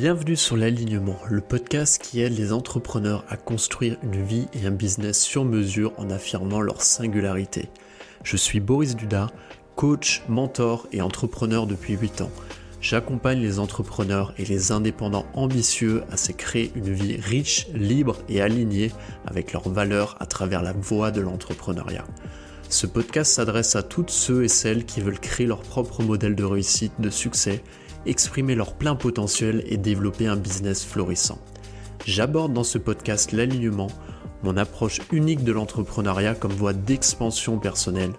Bienvenue sur l'Alignement, le podcast qui aide les entrepreneurs à construire une vie et un business sur mesure en affirmant leur singularité. Je suis Boris Duda, coach, mentor et entrepreneur depuis 8 ans. J'accompagne les entrepreneurs et les indépendants ambitieux à se créer une vie riche, libre et alignée avec leurs valeurs à travers la voie de l'entrepreneuriat. Ce podcast s'adresse à toutes ceux et celles qui veulent créer leur propre modèle de réussite, de succès, exprimer leur plein potentiel et développer un business florissant. J'aborde dans ce podcast l'alignement, mon approche unique de l'entrepreneuriat comme voie d'expansion personnelle.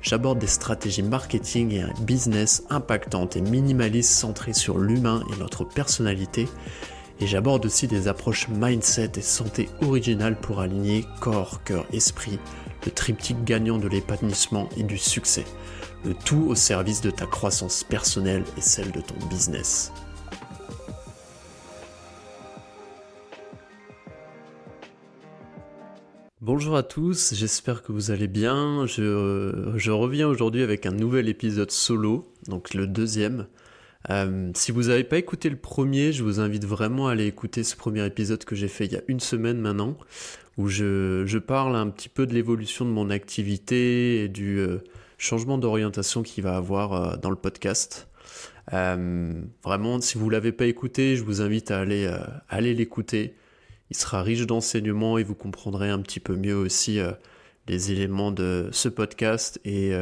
J'aborde des stratégies marketing et un business impactantes et minimalistes centrées sur l'humain et notre personnalité. Et j'aborde aussi des approches mindset et santé originales pour aligner corps, cœur, esprit, le triptyque gagnant de l'épanouissement et du succès. Le tout au service de ta croissance personnelle et celle de ton business. Bonjour à tous, j'espère que vous allez bien. Je reviens aujourd'hui avec un nouvel épisode solo, donc le deuxième. Si vous n'avez pas écouté le premier, je vous invite vraiment à aller écouter ce premier épisode que j'ai fait il y a une semaine maintenant, où je parle un petit peu de l'évolution de mon activité et du changement d'orientation qu'il va avoir dans le podcast. Vraiment, si vous ne l'avez pas écouté, je vous invite à aller l'écouter. Il sera riche d'enseignements et vous comprendrez un petit peu mieux aussi les éléments de ce podcast et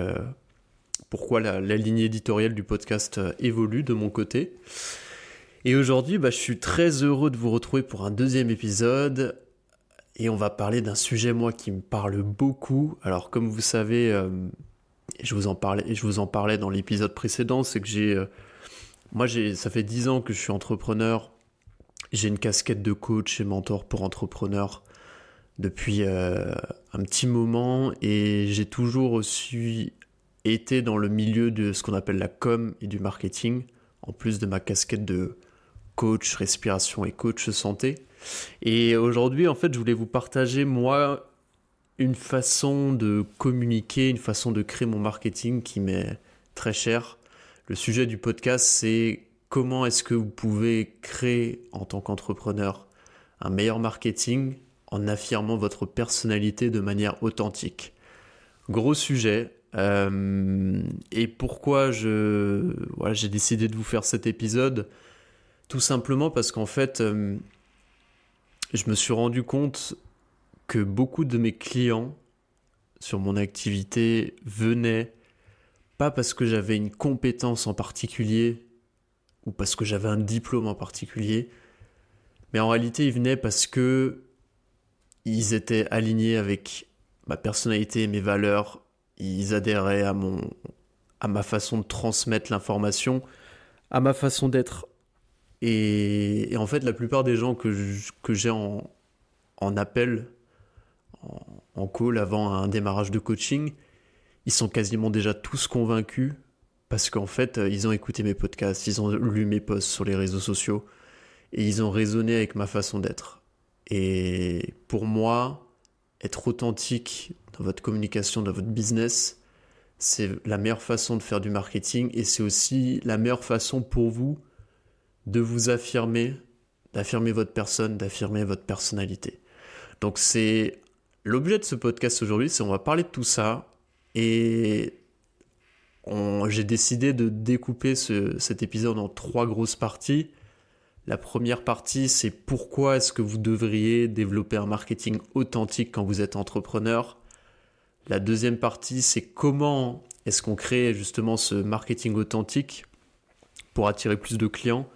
pourquoi la ligne éditoriale du podcast évolue de mon côté. Et aujourd'hui, je suis très heureux de vous retrouver pour un deuxième épisode et on va parler d'un sujet, moi, qui me parle beaucoup. Alors, comme vous savez, je vous en parlais dans l'épisode précédent, c'est que ça fait 10 ans que je suis entrepreneur. J'ai une casquette de coach et mentor pour entrepreneurs depuis un petit moment et j'ai toujours aussi été dans le milieu de ce qu'on appelle la com et du marketing, en plus de ma casquette de coach respiration et coach santé. Et aujourd'hui, en fait, je voulais vous partager, moi, une façon de communiquer, une façon de créer mon marketing qui m'est très chère. Le sujet du podcast, c'est comment est-ce que vous pouvez créer en tant qu'entrepreneur un meilleur marketing en affirmant votre personnalité de manière authentique. Gros sujet. Et pourquoi j'ai décidé de vous faire cet épisode? Tout simplement parce qu'en fait, je me suis rendu compte que beaucoup de mes clients sur mon activité venaient pas parce que j'avais une compétence en particulier ou parce que j'avais un diplôme en particulier, mais en réalité ils venaient parce que ils étaient alignés avec ma personnalité, mes valeurs, ils adhéraient à ma façon de transmettre l'information, à ma façon d'être. Et en fait, la plupart des gens que j'ai en appel, en call avant un démarrage de coaching, ils sont quasiment déjà tous convaincus parce qu'en fait, ils ont écouté mes podcasts, ils ont lu mes posts sur les réseaux sociaux et ils ont résonné avec ma façon d'être. Et pour moi, être authentique dans votre communication, dans votre business, c'est la meilleure façon de faire du marketing et c'est aussi la meilleure façon pour vous de vous affirmer, d'affirmer votre personne, d'affirmer votre personnalité. Donc c'est l'objet de ce podcast aujourd'hui, c'est on va parler de tout ça et j'ai décidé de découper cet épisode en 3 grosses parties. La première partie, c'est pourquoi est-ce que vous devriez développer un marketing authentique quand vous êtes entrepreneur. La deuxième partie, c'est comment est-ce qu'on crée justement ce marketing authentique pour attirer plus de clients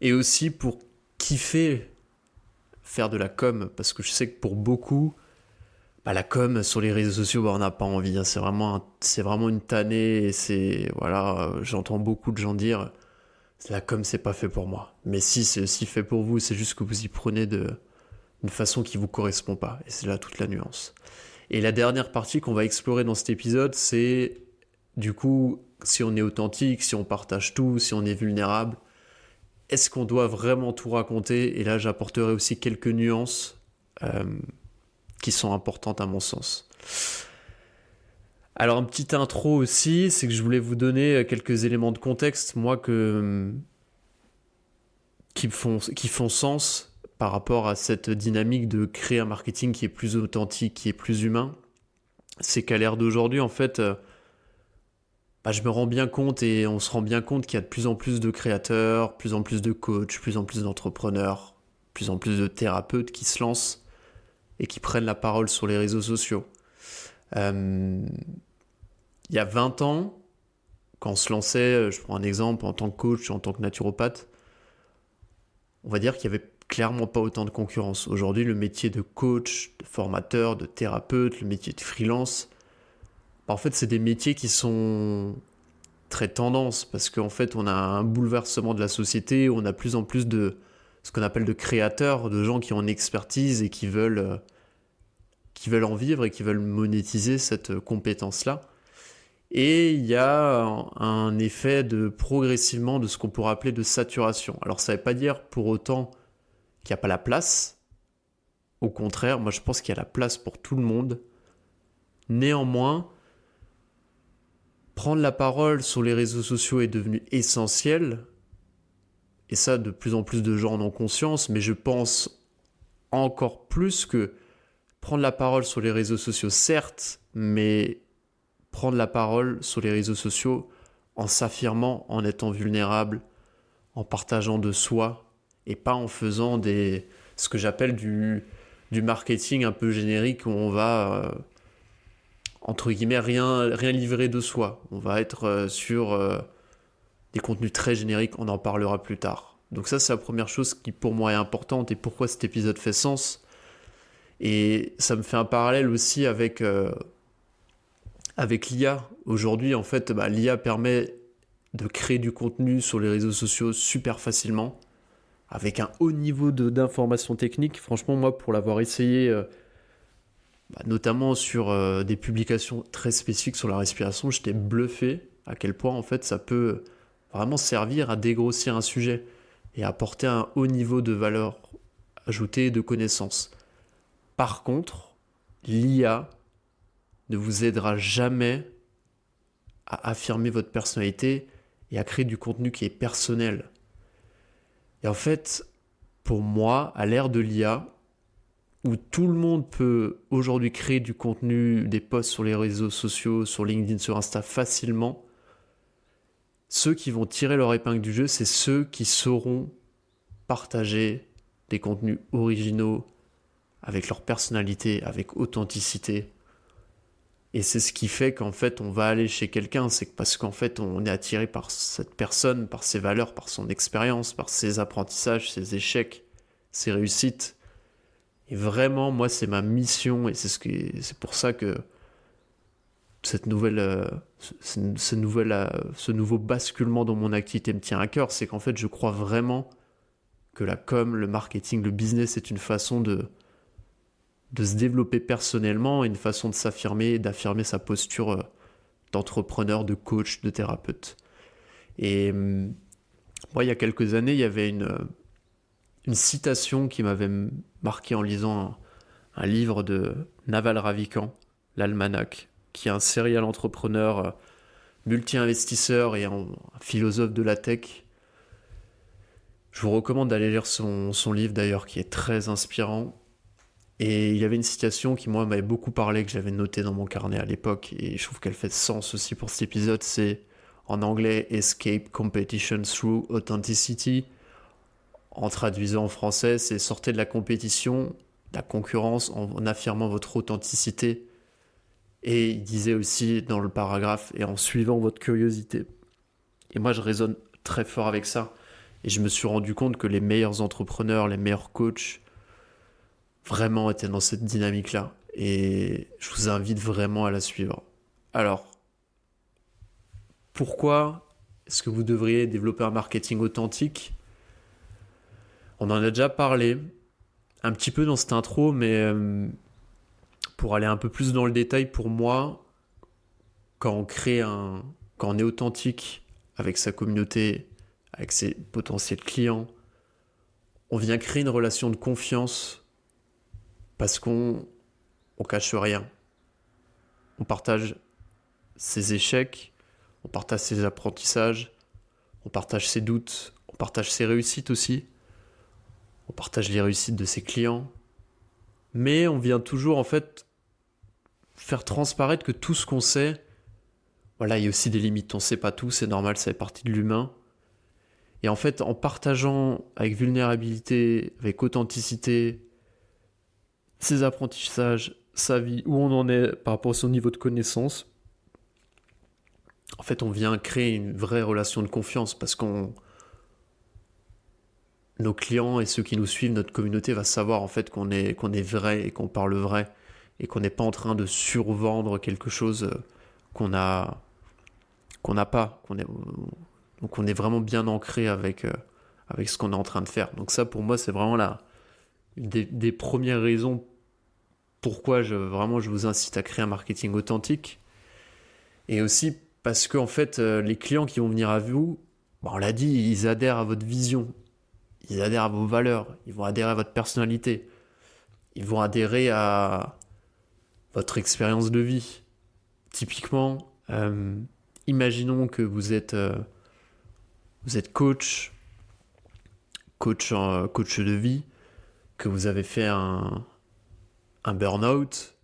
et aussi pour kiffer faire de la com, parce que je sais que pour beaucoup, la com sur les réseaux sociaux, on n'a pas envie. C'est vraiment une tannée et j'entends beaucoup de gens dire la com, c'est pas fait pour moi. Mais si, c'est aussi fait pour vous, c'est juste que vous y prenez d'une façon qui vous correspond pas. Et c'est là toute la nuance. Et la dernière partie qu'on va explorer dans cet épisode, c'est du coup, si on est authentique, si on partage tout, si on est vulnérable, est-ce qu'on doit vraiment tout raconter? Et là, j'apporterai aussi quelques nuances qui sont importantes à mon sens. Alors, une petite intro aussi, c'est que je voulais vous donner quelques éléments de contexte, moi, qui qui font sens par rapport à cette dynamique de créer un marketing qui est plus authentique, qui est plus humain. C'est qu'à l'ère d'aujourd'hui, en fait, je me rends bien compte et on se rend bien compte qu'il y a de plus en plus de créateurs, plus en plus de coachs, plus en plus d'entrepreneurs, plus en plus de thérapeutes qui se lancent et qui prennent la parole sur les réseaux sociaux. Il y a 20 ans, quand on se lançait, je prends un exemple, en tant que coach, en tant que naturopathe, on va dire qu'il n'y avait clairement pas autant de concurrence. Aujourd'hui, le métier de coach, de formateur, de thérapeute, le métier de freelance, en fait, c'est des métiers qui sont très tendance parce qu'en fait, on a un bouleversement de la société, on a de plus en plus de ce qu'on appelle de créateurs, de gens qui ont une expertise et qui veulent en vivre et qui veulent monétiser cette compétence-là. Et il y a un effet de progressivement de ce qu'on pourrait appeler de saturation. Alors ça ne veut pas dire pour autant qu'il n'y a pas la place. Au contraire, moi je pense qu'il y a la place pour tout le monde. Néanmoins, prendre la parole sur les réseaux sociaux est devenu essentiel. Et ça, de plus en plus de gens en ont conscience. Mais je pense encore plus que prendre la parole sur les réseaux sociaux, certes, mais prendre la parole sur les réseaux sociaux en s'affirmant, en étant vulnérable, en partageant de soi et pas en faisant ce que j'appelle du marketing un peu générique où on va, entre guillemets, rien livrer de soi. On va être sur des contenus très génériques, on en parlera plus tard. Donc ça, c'est la première chose qui pour moi est importante et pourquoi cet épisode fait sens. Et ça me fait un parallèle aussi avec l'IA. Aujourd'hui, en fait, l'IA permet de créer du contenu sur les réseaux sociaux super facilement, avec un haut niveau d'information technique. Franchement, moi, pour l'avoir essayé, notamment sur des publications très spécifiques sur la respiration, j'étais bluffé à quel point, en fait, ça peut vraiment servir à dégrossir un sujet et apporter un haut niveau de valeur ajoutée et de connaissances. Par contre, l'IA ne vous aidera jamais à affirmer votre personnalité et à créer du contenu qui est personnel. Et en fait, pour moi, à l'ère de l'IA, où tout le monde peut aujourd'hui créer du contenu, des posts sur les réseaux sociaux, sur LinkedIn, sur Insta facilement, ceux qui vont tirer leur épingle du jeu, c'est ceux qui sauront partager des contenus originaux, avec leur personnalité, avec authenticité. Et c'est ce qui fait qu'en fait, on va aller chez quelqu'un. C'est parce qu'en fait, on est attiré par cette personne, par ses valeurs, par son expérience, par ses apprentissages, ses échecs, ses réussites. Et vraiment, moi, c'est ma mission. Et c'est pour ça que ce nouveau basculement dans mon activité me tient à cœur. C'est qu'en fait, je crois vraiment que la com, le marketing, le business est une façon de se développer personnellement, une façon de s'affirmer, d'affirmer sa posture d'entrepreneur, de coach, de thérapeute. Et moi, il y a quelques années, il y avait une citation qui m'avait marqué en lisant un livre de Naval Ravikant, l'Almanach, qui est un serial entrepreneur, multi-investisseur et un philosophe de la tech. Je vous recommande d'aller lire son livre d'ailleurs, qui est très inspirant. Et il y avait une citation qui, moi, m'avait beaucoup parlé, que j'avais notée dans mon carnet à l'époque, et je trouve qu'elle fait sens aussi pour cet épisode, c'est en anglais « Escape competition through authenticity ». En traduisant en français, c'est « sortez de la compétition, de la concurrence, en affirmant votre authenticité ». Et il disait aussi dans le paragraphe « et en suivant votre curiosité ». Et moi, je résonne très fort avec ça. Et je me suis rendu compte que les meilleurs entrepreneurs, les meilleurs coachs, vraiment étaient dans cette dynamique-là. Et je vous invite vraiment à la suivre. Alors, pourquoi est-ce que vous devriez développer un marketing authentique ? On en a déjà parlé un petit peu dans cette intro, mais pour aller un peu plus dans le détail, pour moi, quand on est authentique avec sa communauté, avec ses potentiels clients, on vient créer une relation de confiance parce qu'on cache rien. On partage ses échecs, on partage ses apprentissages, on partage ses doutes, on partage ses réussites aussi. on partage les réussites de ses clients, mais on vient toujours en fait faire transparaître que tout ce qu'on sait, voilà, il y a aussi des limites, on sait pas tout, c'est normal, ça fait partie de l'humain. Et en fait, en partageant avec vulnérabilité, avec authenticité, ses apprentissages, sa vie, où on en est par rapport à son niveau de connaissance, en fait, on vient créer une vraie relation de confiance parce qu'on nos clients et ceux qui nous suivent, notre communauté va savoir en fait qu'on est vrai et qu'on parle vrai et qu'on n'est pas en train de survendre quelque chose qu'on n'a pas, donc on est vraiment bien ancré avec ce qu'on est en train de faire. Donc ça pour moi c'est vraiment une des premières raisons pourquoi vraiment je vous incite à créer un marketing authentique, et aussi parce que en fait les clients qui vont venir à vous, bon, on l'a dit, ils adhèrent à votre vision. Ils adhèrent à vos valeurs, ils vont adhérer à votre personnalité, ils vont adhérer à votre expérience de vie. Typiquement, imaginons que vous êtes coach de vie, que vous avez fait un burn-out,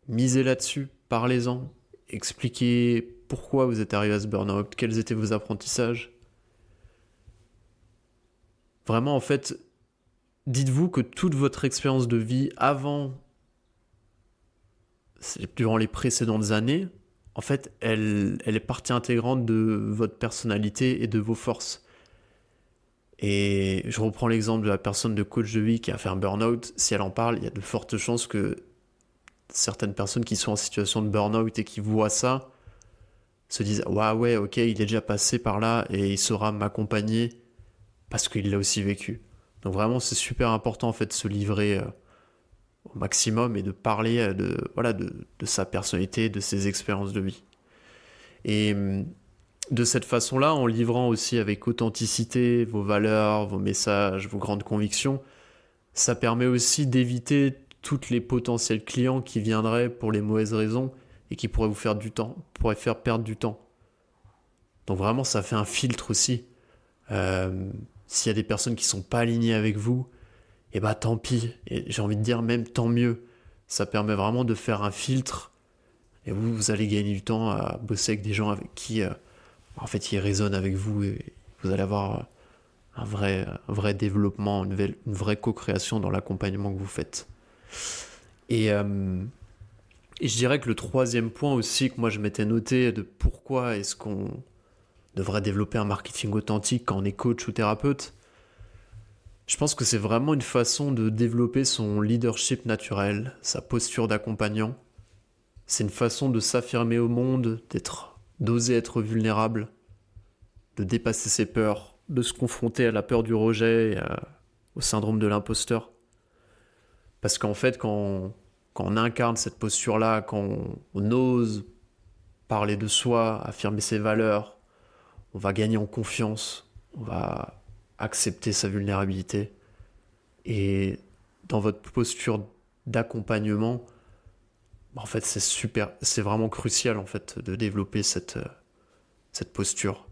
misez là-dessus, parlez-en, expliquez pourquoi vous êtes arrivé à ce burn-out, quels étaient vos apprentissages. Vraiment, en fait, dites-vous que toute votre expérience de vie durant les précédentes années, en fait, elle est partie intégrante de votre personnalité et de vos forces. Et je reprends l'exemple de la personne de coach de vie qui a fait un burn-out. Si elle en parle, il y a de fortes chances que certaines personnes qui sont en situation de burn-out et qui voient ça se disent « ouais, ok, il est déjà passé par là et il saura m'accompagner parce qu'il l'a aussi vécu. » Donc vraiment, c'est super important en fait de se livrer au maximum et de parler de sa personnalité, de ses expériences de vie. Et de cette façon-là, en livrant aussi avec authenticité vos valeurs, vos messages, vos grandes convictions, ça permet aussi d'éviter toutes les potentiels clients qui viendraient pour les mauvaises raisons et qui pourraient vous faire faire perdre du temps. Donc vraiment, ça fait un filtre aussi. S'il y a des personnes qui sont pas alignées avec vous, et bah tant pis. Et j'ai envie de dire même tant mieux. Ça permet vraiment de faire un filtre. Et vous allez gagner du temps à bosser avec des gens avec qui, en fait, ils résonnent avec vous. Et vous allez avoir un vrai développement, une vraie co-création dans l'accompagnement que vous faites. Et je dirais que le troisième point aussi que moi je m'étais noté de pourquoi est-ce qu'on devrait développer un marketing authentique quand on est coach ou thérapeute, je pense que c'est vraiment une façon de développer son leadership naturel, sa posture d'accompagnant. C'est une façon de s'affirmer au monde, d'oser être vulnérable, de dépasser ses peurs, de se confronter à la peur du rejet et au syndrome de l'imposteur. Parce qu'en fait, quand on incarne cette posture-là, quand on ose parler de soi, affirmer ses valeurs, on va gagner en confiance, on va accepter sa vulnérabilité. Et dans votre posture d'accompagnement, en fait, c'est vraiment crucial en fait de développer cette posture.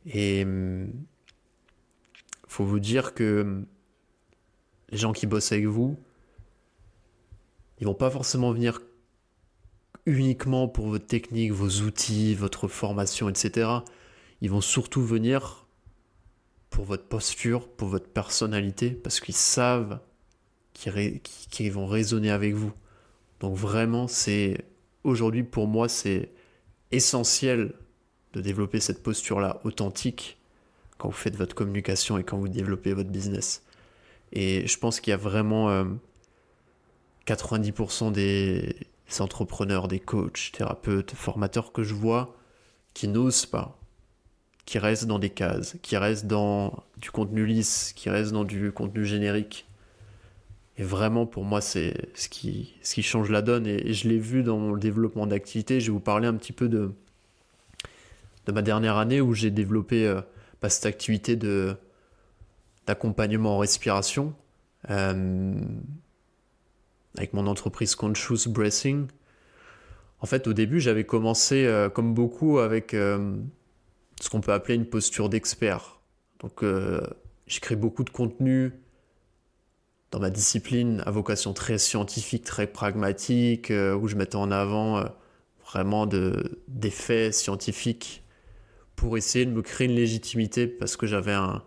Et faut vous dire que les gens qui bossent avec vous, ils vont pas forcément venir uniquement pour votre technique, vos outils, votre formation, etc. Ils vont surtout venir pour votre posture, pour votre personnalité, parce qu'ils savent qu'ils vont résonner avec vous. Donc vraiment, aujourd'hui pour moi, c'est essentiel de développer cette posture-là authentique quand vous faites votre communication et quand vous développez votre business. Et je pense qu'il y a vraiment 90% des entrepreneurs, des coachs, thérapeutes, formateurs que je vois qui n'osent pas, qui restent dans des cases, qui restent dans du contenu lisse, qui restent dans du contenu générique. Et vraiment, pour moi, c'est ce qui change la donne. Et je l'ai vu dans mon développement d'activité. Je vais vous parler un petit peu de ma dernière année où j'ai développé cette activité d'accompagnement en respiration avec mon entreprise Conscious Breathing. En fait, au début, j'avais commencé, comme beaucoup, avec ce qu'on peut appeler une posture d'expert. Donc, j'ai créé beaucoup de contenu dans ma discipline à vocation très scientifique, très pragmatique, où je mettais en avant vraiment des faits scientifiques pour essayer de me créer une légitimité parce que j'avais un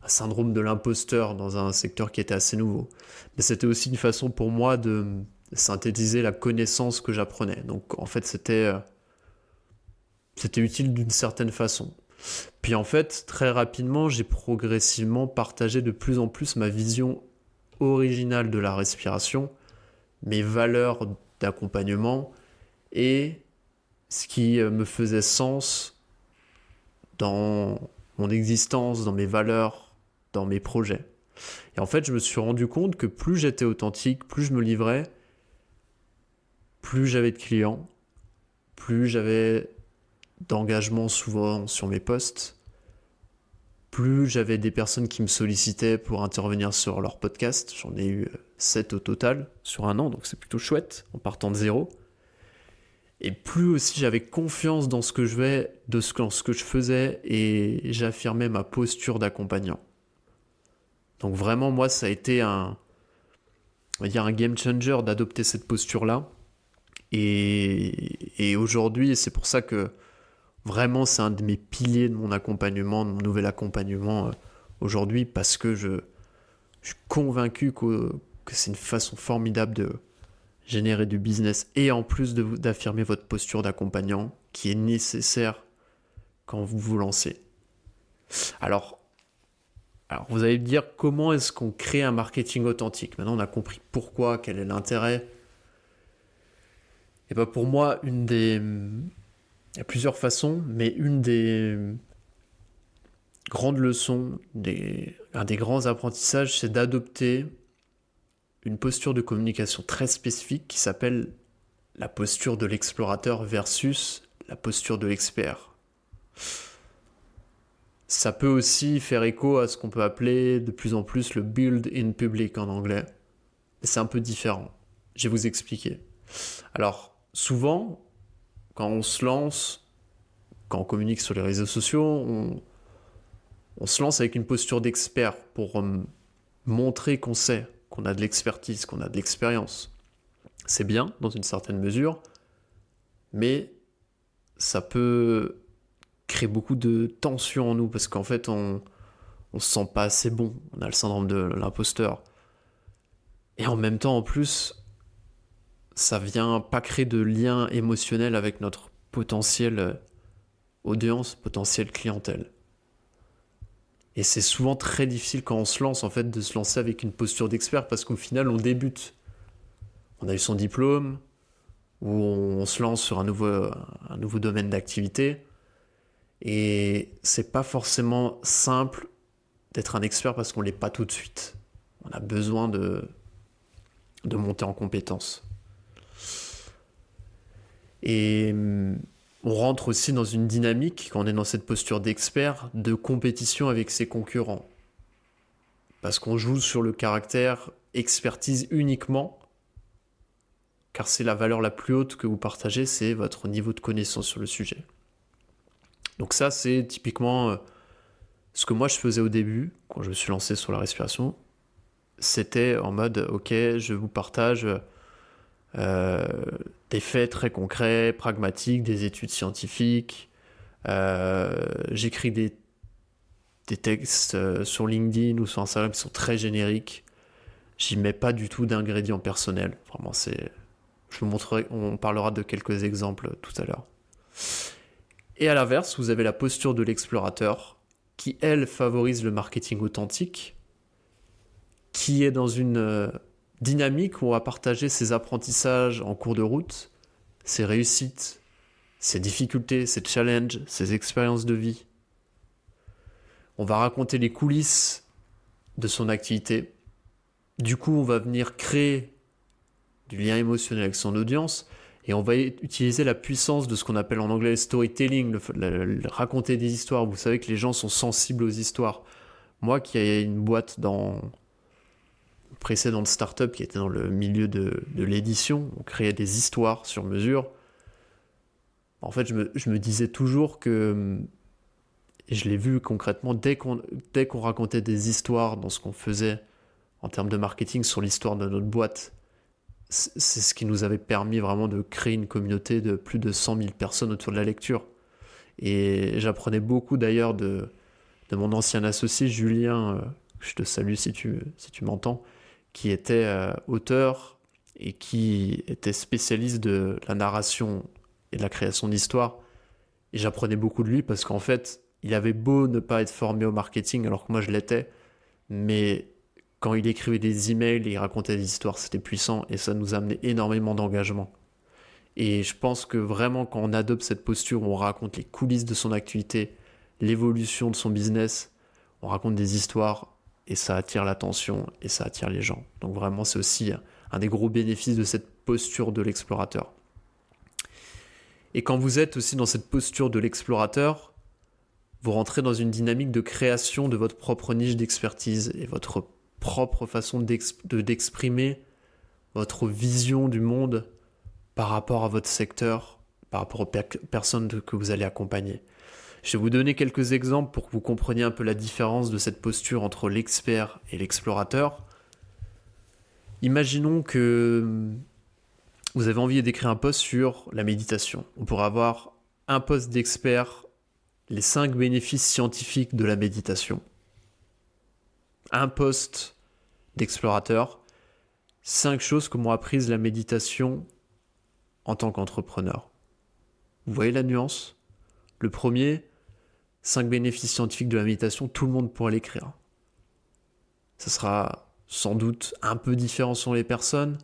syndrome de l'imposteur dans un secteur qui était assez nouveau. Mais c'était aussi une façon pour moi de synthétiser la connaissance que j'apprenais. Donc en fait, c'était utile d'une certaine façon. Puis en fait, très rapidement, j'ai progressivement partagé de plus en plus ma vision originale de la respiration, mes valeurs d'accompagnement et ce qui me faisait sens dans mon existence, dans mes valeurs, dans mes projets. Et en fait, je me suis rendu compte que plus j'étais authentique, plus je me livrais, plus j'avais de clients, plus j'avais d'engagement souvent sur mes posts, plus j'avais des personnes qui me sollicitaient pour intervenir sur leur podcast. J'en ai eu 7 au total sur un an, donc c'est plutôt chouette en partant de zéro. Et plus aussi j'avais confiance dans ce que je faisais et j'affirmais ma posture d'accompagnant. Donc vraiment, moi, ça a été on va dire un game changer d'adopter cette posture-là. Et aujourd'hui, c'est pour ça que vraiment, c'est un de mes piliers de mon accompagnement, de mon nouvel accompagnement aujourd'hui, parce que je suis convaincu que c'est une façon formidable de générer du business et en plus d'affirmer votre posture d'accompagnant qui est nécessaire quand vous vous lancez. Alors vous allez me dire comment est-ce qu'on crée un marketing authentique. Maintenant, on a compris pourquoi, quel est l'intérêt. Et bien pour moi, il y a plusieurs façons, mais une des grandes leçons, un des grands apprentissages, c'est d'adopter une posture de communication très spécifique qui s'appelle la posture de l'explorateur versus la posture de l'expert. Ça peut aussi faire écho à ce qu'on peut appeler de plus en plus le build in public en anglais. Mais c'est un peu différent. Je vais vous expliquer. Alors, souvent, quand on se lance, quand on communique sur les réseaux sociaux, on se lance avec une posture d'expert pour montrer qu'on sait, qu'on a de l'expertise, qu'on a de l'expérience. C'est bien, dans une certaine mesure, mais ça peut créer beaucoup de tension en nous, parce qu'en fait, on se sent pas assez bon, on a le syndrome de l'imposteur. Et en même temps, en plus, ça vient pas créer de lien émotionnel avec notre potentielle audience, potentielle clientèle. Et c'est souvent très difficile quand on se lance, en fait, de se lancer avec une posture d'expert, parce qu'au final, on débute. On a eu son diplôme, ou on se lance sur un nouveau domaine d'activité, et c'est pas forcément simple d'être un expert parce qu'on l'est pas tout de suite. On a besoin de monter en compétences. Et on rentre aussi dans une dynamique, quand on est dans cette posture d'expert, de compétition avec ses concurrents. Parce qu'on joue sur le caractère expertise uniquement, car c'est la valeur la plus haute que vous partagez, c'est votre niveau de connaissance sur le sujet. Donc ça, c'est typiquement ce que moi je faisais au début, quand je me suis lancé sur la respiration. C'était en mode, ok, je vous partage des faits très concrets, pragmatiques, des études scientifiques. J'écris des textes sur LinkedIn ou sur Instagram qui sont très génériques. J'y mets pas du tout d'ingrédients personnels. Vraiment, je vous montrerai, on parlera de quelques exemples tout à l'heure. Et à l'inverse, vous avez la posture de l'explorateur qui, elle, favorise le marketing authentique, qui est dans une dynamique où on va partager ses apprentissages en cours de route, ses réussites, ses difficultés, ses challenges, ses expériences de vie. On va raconter les coulisses de son activité. Du coup, on va venir créer du lien émotionnel avec son audience et on va utiliser la puissance de ce qu'on appelle en anglais le storytelling, le raconter des histoires. Vous savez que les gens sont sensibles aux histoires. Moi qui ai une boîte dans une précédente startup qui était dans le milieu de l'édition, on créait des histoires sur mesure. En fait, je me disais toujours que, et je l'ai vu concrètement, dès qu'on racontait des histoires dans ce qu'on faisait en termes de marketing sur l'histoire de notre boîte. C'est ce qui nous avait permis vraiment de créer une communauté de plus de 100 000 personnes autour de la lecture. Et j'apprenais beaucoup d'ailleurs de mon ancien associé Julien, je te salue si tu m'entends, qui était auteur et qui était spécialiste de la narration et de la création d'histoires. Et j'apprenais beaucoup de lui parce qu'en fait, il avait beau ne pas être formé au marketing alors que moi je l'étais, mais quand il écrivait des emails et il racontait des histoires, c'était puissant et ça nous amenait énormément d'engagement. Et je pense que vraiment quand on adopte cette posture où on raconte les coulisses de son activité, l'évolution de son business, on raconte des histoires et ça attire l'attention et ça attire les gens. Donc vraiment c'est aussi un des gros bénéfices de cette posture de l'explorateur. Et quand vous êtes aussi dans cette posture de l'explorateur, vous rentrez dans une dynamique de création de votre propre niche d'expertise et votre propre façon d'exprimer votre vision du monde par rapport à votre secteur, par rapport aux personnes que vous allez accompagner. Je vais vous donner quelques exemples pour que vous compreniez un peu la différence de cette posture entre l'expert et l'explorateur. Imaginons que vous avez envie d'écrire un post sur la méditation. On pourrait avoir un post d'expert, les 5 bénéfices scientifiques de la méditation. Un post d'explorateur, 5 choses que m'ont apprises la méditation en tant qu'entrepreneur. Vous voyez la nuance ? Le premier, 5 bénéfices scientifiques de la méditation, tout le monde pourra l'écrire. Ça sera sans doute un peu différent selon les personnes,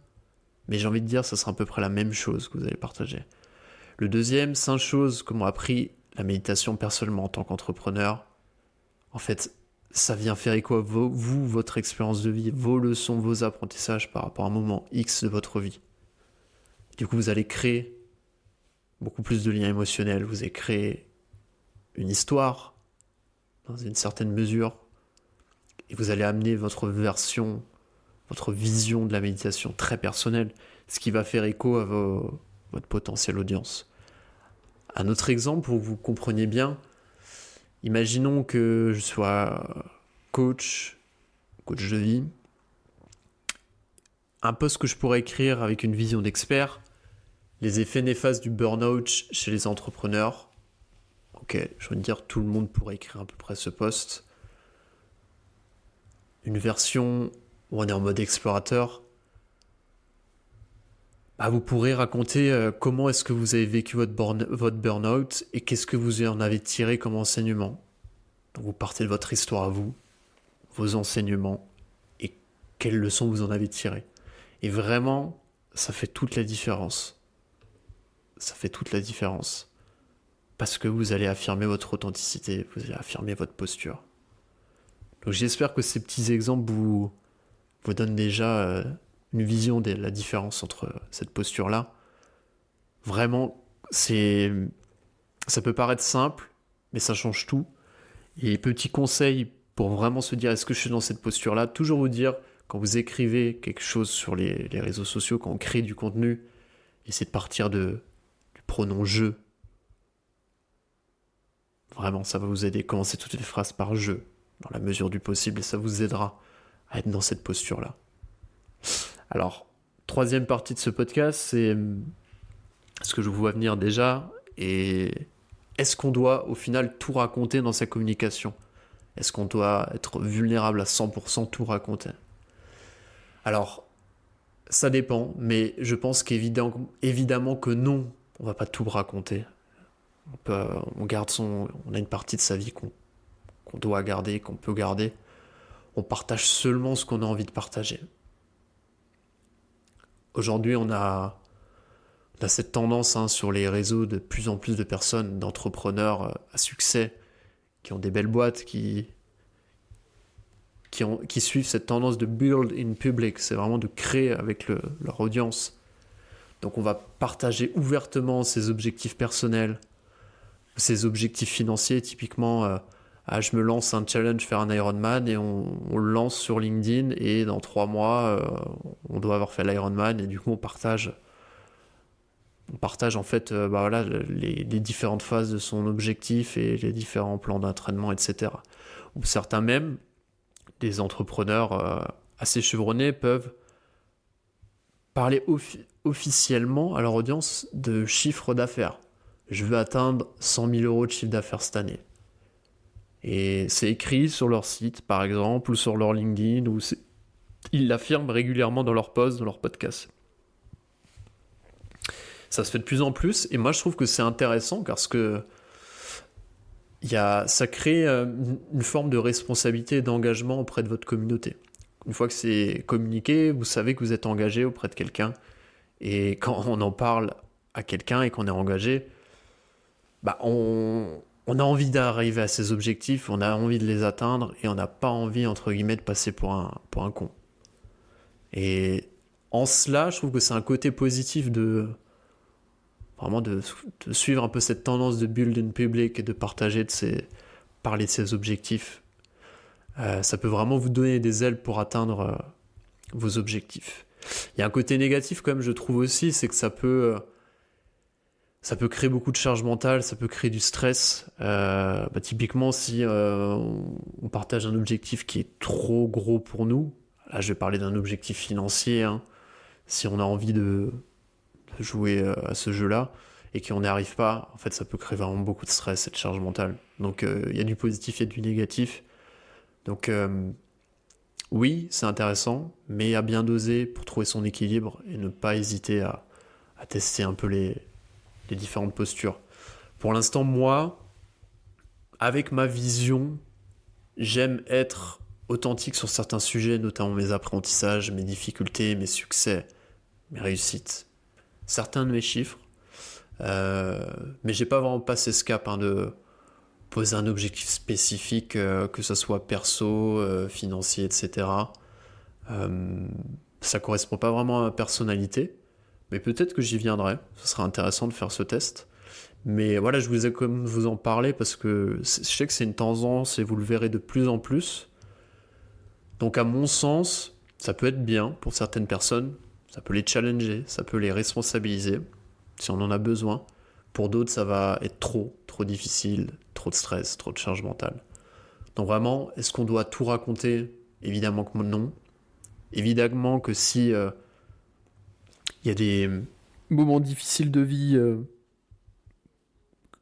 mais j'ai envie de dire que ça sera à peu près la même chose que vous allez partager. Le deuxième, 5 choses que m'ont appris la méditation personnellement en tant qu'entrepreneur. En fait, ça vient faire écho à votre expérience de vie, vos leçons, vos apprentissages par rapport à un moment X de votre vie. Du coup, vous allez créer beaucoup plus de liens émotionnels, vous allez créer une histoire dans une certaine mesure et vous allez amener votre version, votre vision de la méditation très personnelle, ce qui va faire écho à votre potentielle audience. Un autre exemple pour que vous compreniez bien, imaginons que je sois coach de vie. Un post que je pourrais écrire avec une vision d'expert, les effets néfastes du burn-out chez les entrepreneurs. Ok, je veux dire, tout le monde pourrait écrire à peu près ce post. Une version où on est en mode explorateur. Vous pourrez raconter comment est-ce que vous avez vécu votre burn-out et qu'est-ce que vous en avez tiré comme enseignement. Donc vous partez de votre histoire à vous, vos enseignements et quelles leçons vous en avez tirées. Et vraiment, ça fait toute la différence. Ça fait toute la différence. Parce que vous allez affirmer votre authenticité, vous allez affirmer votre posture. Donc j'espère que ces petits exemples vous donnent déjà une vision de la différence entre cette posture-là. Vraiment, ça peut paraître simple, mais ça change tout. Et petit conseil pour vraiment se dire est-ce que je suis dans cette posture-là, toujours vous dire quand vous écrivez quelque chose sur les réseaux sociaux, quand on crée du contenu, essayez de partir du pronom « je ». Vraiment, ça va vous aider. Commencez toutes les phrases par « je », dans la mesure du possible, et ça vous aidera à être dans cette posture-là. Alors, troisième partie de ce podcast, c'est ce que je vous vois venir déjà, et est-ce qu'on doit au final tout raconter dans sa communication ? Est-ce qu'on doit être vulnérable à 100%, tout raconter ? Alors, ça dépend, mais je pense qu'évidemment que non, on ne va pas tout raconter. On a une partie de sa vie qu'on doit garder, qu'on peut garder. On partage seulement ce qu'on a envie de partager. Aujourd'hui, on a cette tendance sur les réseaux de plus en plus de personnes, d'entrepreneurs à succès, qui ont des belles boîtes, qui suivent cette tendance de build in public, c'est vraiment de créer avec leur audience. Donc on va partager ouvertement ses objectifs personnels, ses objectifs financiers, typiquement, je me lance un challenge, faire un Ironman, et on le lance sur LinkedIn, et dans 3 mois, on doit avoir fait l'Ironman, et du coup on partage en fait les différentes phases de son objectif et les différents plans d'entraînement, etc. Ou certains même, des entrepreneurs assez chevronnés peuvent parler officiellement à leur audience de chiffre d'affaires. Je veux atteindre 100 000 euros de chiffre d'affaires cette année. Et c'est écrit sur leur site, par exemple, ou sur leur LinkedIn, ou ils l'affirment régulièrement dans leurs posts, dans leurs podcasts. Ça se fait de plus en plus, et moi je trouve que c'est intéressant parce que ça crée une forme de responsabilité et d'engagement auprès de votre communauté. Une fois que c'est communiqué, vous savez que vous êtes engagé auprès de quelqu'un, et quand on en parle à quelqu'un et qu'on est engagé, on a envie d'arriver à ses objectifs, on a envie de les atteindre, et on n'a pas envie, entre guillemets, de passer pour un con. Et en cela, je trouve que c'est un côté positif de suivre un peu cette tendance de build in public et de partager parler de ses objectifs. Ça peut vraiment vous donner des ailes pour atteindre vos objectifs. Il y a un côté négatif quand même, je trouve aussi, c'est que ça peut créer beaucoup de charge mentale, ça peut créer du stress. Typiquement, si on partage un objectif qui est trop gros pour nous, là je vais parler d'un objectif financier, hein, si on a envie de jouer à ce jeu-là et qu'on n'y arrive pas, en fait ça peut créer vraiment beaucoup de stress et de charge mentale. Donc il y a du positif et du négatif. Donc oui, c'est intéressant, mais à bien doser pour trouver son équilibre et ne pas hésiter à tester un peu les différentes postures. Pour l'instant, moi, avec ma vision, j'aime être authentique sur certains sujets, notamment mes apprentissages, mes difficultés, mes succès, mes réussites, certains de mes chiffres. Mais j'ai pas vraiment passé ce cap de poser un objectif spécifique, que ce soit perso, financier, etc. Ça correspond pas vraiment à ma personnalité, mais peut-être que j'y viendrai. Ce sera intéressant de faire ce test. Mais voilà, je vous ai comme vous en parler parce que je sais que c'est une tendance et vous le verrez de plus en plus. Donc à mon sens, ça peut être bien pour certaines personnes, ça peut les challenger, ça peut les responsabiliser si on en a besoin. Pour d'autres, ça va être trop difficile, trop de stress, trop de charge mentale. Donc vraiment, est-ce qu'on doit tout raconter ? Évidemment que non. Évidemment que si il y a des moments difficiles de vie où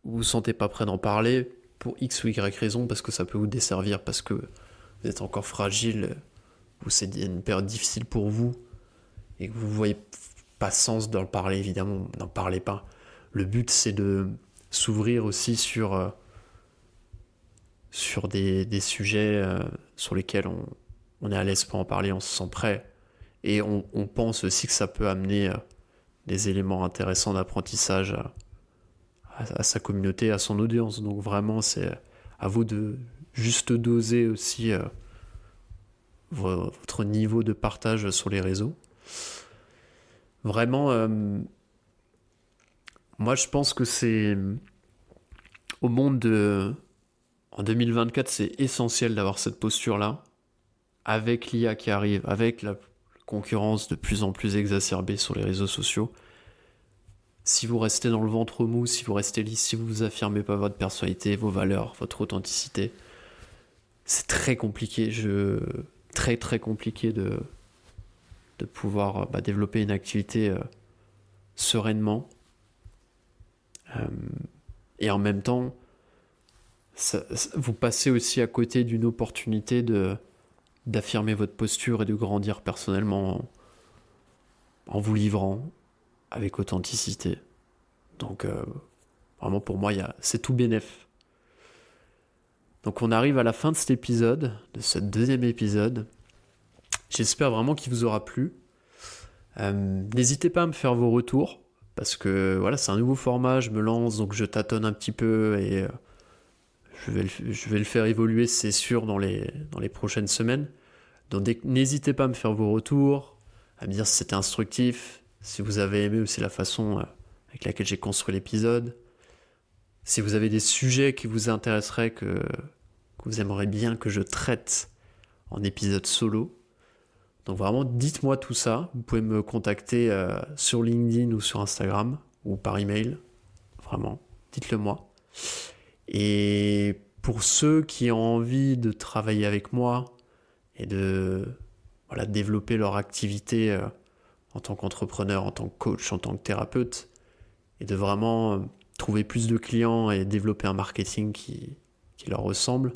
vous ne vous sentez pas prêt d'en parler, pour X ou Y raison, parce que ça peut vous desservir, parce que vous êtes encore fragile, ou c'est une période difficile pour vous, et que vous ne voyez pas sens d'en parler, évidemment, n'en parlez pas. Le but, c'est de s'ouvrir aussi sur des sujets sur lesquels on est à l'aise pour en parler, on se sent prêt. Et on pense aussi que ça peut amener des éléments intéressants d'apprentissage à sa communauté, à son audience. Donc vraiment, c'est à vous de juste doser aussi votre niveau de partage sur les réseaux. Vraiment, moi je pense que c'est au monde en 2024, c'est essentiel d'avoir cette posture-là, avec l'IA qui arrive, avec la concurrence de plus en plus exacerbée sur les réseaux sociaux. Si vous restez dans le ventre mou, si vous restez lisse, si vous affirmez pas votre personnalité, vos valeurs, votre authenticité, c'est très compliqué, très compliqué de pouvoir développer une activité sereinement. Et en même temps, vous passez aussi à côté d'une opportunité d'affirmer votre posture et de grandir personnellement en vous livrant avec authenticité. Donc vraiment pour moi, c'est tout bénef. Donc on arrive à la fin de cet épisode, de ce deuxième épisode. J'espère vraiment qu'il vous aura plu. N'hésitez pas à me faire vos retours, parce que voilà, c'est un nouveau format, je me lance, donc je tâtonne un petit peu et je vais le faire évoluer, c'est sûr, dans les prochaines semaines. Donc n'hésitez pas à me faire vos retours, à me dire si c'était instructif, si vous avez aimé aussi la façon avec laquelle j'ai construit l'épisode, si vous avez des sujets qui vous intéresseraient, que vous aimeriez bien que je traite en épisode solo. Donc vraiment, dites-moi tout ça. Vous pouvez me contacter sur LinkedIn ou sur Instagram ou par email. Vraiment, dites-le moi. Et pour ceux qui ont envie de travailler avec moi et de voilà, développer leur activité en tant qu'entrepreneur, en tant que coach, en tant que thérapeute, et de vraiment trouver plus de clients et développer un marketing qui leur ressemble,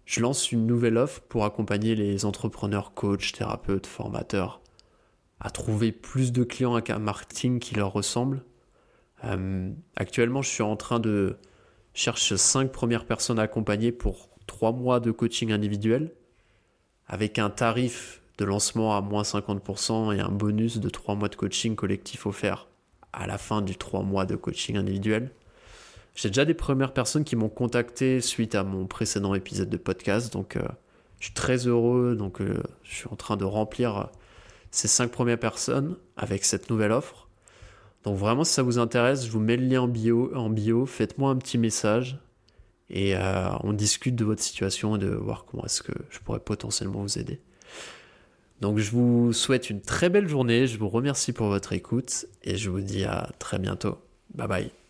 je lance une nouvelle offre pour accompagner les entrepreneurs, coachs, thérapeutes, formateurs à trouver plus de clients avec un marketing qui leur ressemble. Actuellement, je suis en train de chercher 5 premières personnes à accompagner pour 3 mois de coaching individuel avec un tarif de lancement à moins 50% et un bonus de 3 mois de coaching collectif offert à la fin du 3 mois de coaching individuel. J'ai déjà des premières personnes qui m'ont contacté suite à mon précédent épisode de podcast, donc je suis très heureux, donc je suis en train de remplir ces 5 premières personnes avec cette nouvelle offre. Donc vraiment, si ça vous intéresse, je vous mets le lien en bio, faites-moi un petit message et on discute de votre situation et de voir comment est-ce que je pourrais potentiellement vous aider. Donc je vous souhaite une très belle journée, je vous remercie pour votre écoute et je vous dis à très bientôt. Bye bye.